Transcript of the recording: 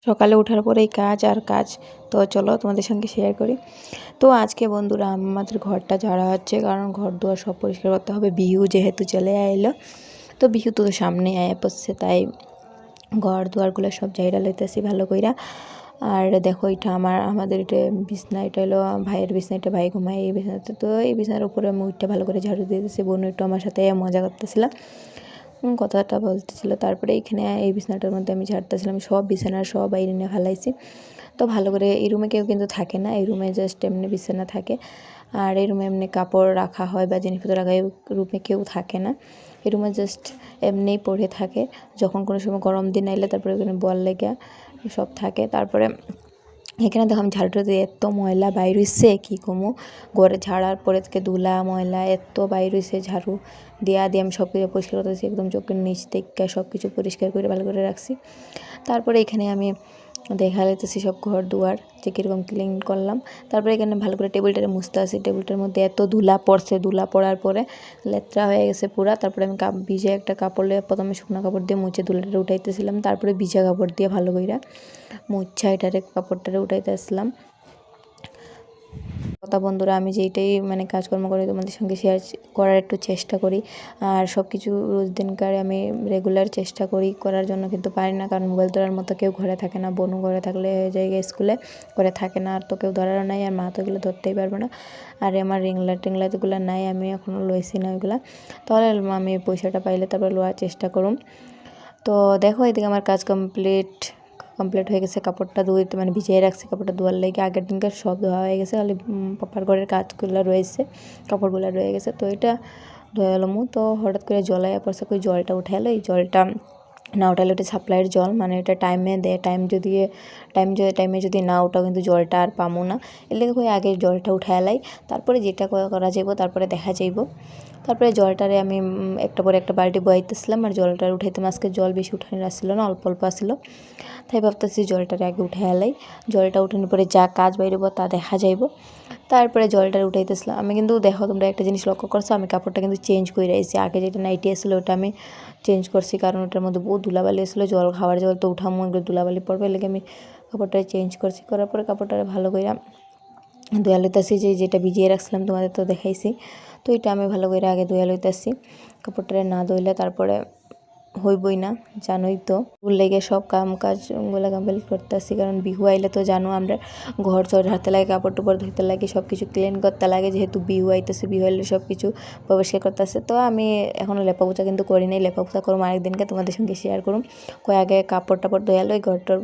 সকালে ওঠার পরেই কাজ আর কাজ। তো চলো তোমাদের সঙ্গে শেয়ার করি। তো আজকে বন্ধুরা আমাদের ঘরটা ঝাড়া হচ্ছে, কারণ ঘর দুয়ার সব পরিষ্কার করতে হবে। বিহু যেহেতু চলে আইলো, তো বিহু তো সামনে আয়া পড়ছে, তাই ঘর দুয়ারগুলো সব ঝাইড়া লইতেছি ভালো কইরা। আর দেখো এটা আমাদের এটা বিছনা, এটা হলো ভাইয়ের বিছনা, এটা ভাই ঘুমায় এই বিছনাতে। তো এই বিছনার উপরে আমি উঠটা ভালো করে ঝাড়ু দিয়ে দিতেছি। বোন একটু আমার সাথে মজা করতেছিলাম, কথাটা বলতেছিল। তারপরে এইখানে এই বিছানাটার মধ্যে আমি ঝাড়তেছিলাম, সব বিছানার সব বাইরে নিয়ে ফেলাইছি। তো ভালো করে এই রুমে কেউ কিন্তু থাকে না, এই রুমে জাস্ট এমনি বিছানা থাকে। আর এই রুমে এমনি কাপড় রাখা হয় বা জিনিসপত্র রাখা হয়, রুমে কেউ থাকে না। এই রুমে জাস্ট এমনিই পড়ে থাকে। যখন কোনো সময় গরম দিন আইলে তারপরে ওখানে বল লেগে সব থাকে। তারপরে এখানে দেখো আমি ঝাড়ুটা দিয়ে এত ময়লা বাইর হইছে কি কমু। ঘরে ঝাড়ার পরে থেকে ধুলা ময়লা এত বাইর হইছে, ঝাড়ু দিয়ে আমি সব কিছু পরিষ্কার করতেছি, একদম চোখের নিচ থেকে সব কিছু পরিষ্কার করে ভালো করে রাখছি। তারপরে এখানে আমি দেখা লইতেছি সব ঘর দুয়ার যে কীরকম ক্লিন করলাম। তারপরে এখানে ভালো করে টেবিলটারে মুছতে আসি। টেবিলটার মধ্যে এত ধুলা পড়ছে, ধুলা পড়ার পরে লেত্রা হয়ে গেছে পুরা। তারপরে আমি ভিজে একটা কাপড় নিয়ে প্রথমে শুকনো কাপড় দিয়ে মুছে ধুলাটা উঠাইতেছিলাম, তারপরে ভিজা কাপড় দিয়ে ভালো করে মুছা এটারে কাপড়টারে উঠাইতে আসলাম। কথা বন্ধুরা, আমি যেইটাই কাজকর্ম করি তোমাদের সঙ্গে শেয়ার করার একটু চেষ্টা করি। আর সব কিছু রোজ দিনকার আমি রেগুলার চেষ্টা করি করার জন্য, কিন্তু পারি না, কারণ মোবাইল ধরার মতো কেউ ঘরে থাকে না। বোনও ঘরে থাকলে হয়ে যায় স্কুলে, ঘরে থাকে না, আর তো কেউ ধরারও নাই, আর মা তো এগুলো ধরতেই পারবে না। আর আমার রিংলাইটগুলো নাই, আমি এখনও লইছি না ওইগুলো। তাহলে আমি পয়সাটা পাইলে তারপরে লোয়ার চেষ্টা করুম। তো দেখো এদিকে আমার কাজ কমপ্লিট হয়ে গেছে। কাপড়টা ধুইতে ভিজিয়ে রাখছি, কাপড়টা ধোয়ার লেগে আগের দিনকার সব ধোয়া হয়ে গেছে, খালি পাপার ঘরের কাজগুলো রয়েছে, কাপড়গুলো রয়ে গেছে। তো এটা ধোয়া এলাম। তো হঠাৎ করে জলাইয়া পড়ছে, ওই জলটা উঠে এলো। এই জলটা না উঠালে ওটা সাপ্লাইয়ের জল, এটা টাইমে দেয়, টাইমে যদি না উঠাও কিন্তু জলটা আর পামো না। এর লেগে ওই আগে জলটা উঠে এলাই, তারপরে যেটা করা যাইব তারপরে দেখা যাইব। তারপরে জলটারে আমি একটা পরে একটা বালতি বয়াইতেছিলাম, আর জলটার উঠাইতে আজকে জল বেশি উঠানোর আসছিল না, অল্প অল্প আসছিল। তাই ভাবতেছি জলটারে আগে উঠে এলাই, জলটা উঠানোর পরে যা কাজ বাইরব তা দেখা যাইব। তারপরে জলটা উঠাইতেছিলাম। আমি কিন্তু দেখো তোমরা একটা জিনিস লক্ষ্য করছো, আমি কাপড়টা কিন্তু চেঞ্জ করে আইছি। আগে যেটা নাইটি আসছিলো ওটা আমি চেঞ্জ করছি, কারণ ওটার মধ্যে বহু ধুলাবালি আসছিলো। খাওয়ার জল তো উঠামো, একটু ধুলাবালি পড়বে, লেগে আমি কাপড়টা চেঞ্জ করছি। করার পরে কাপড়টা ভালো করে ধুয়া লইতেছি, যেটা ভিজিয়ে রাখছিলাম তোমাদের তো দেখাইছি। তো এটা আমি ভালো করে আগে ধুয়া লইতেছি। কাপড়টা না ধুইলে তারপরে হইবই না, জানোই তো। লেগে সব কাজগুলো কমপ্লিট করতেছি, কারণ বিহু আইলে তো জানো আমরা ঘর চর ঝাড়তে লাগে, কাপড় টুপড় ধুইতে লাগে, সব কিছু ক্লিন করতে লাগে। যেহেতু বিহু আইতেছে, বিহু আইলে সব কিছু পরিষ্কার করতেছে। তো আমি এখনও লেপা পোছা কিন্তু করি নাই, লেপা পোছা করুম আরেকদিনকে তোমাদের সঙ্গে শেয়ার করুম। আগে কাপড় টাপড় ধুয়ে ওই ঘরটার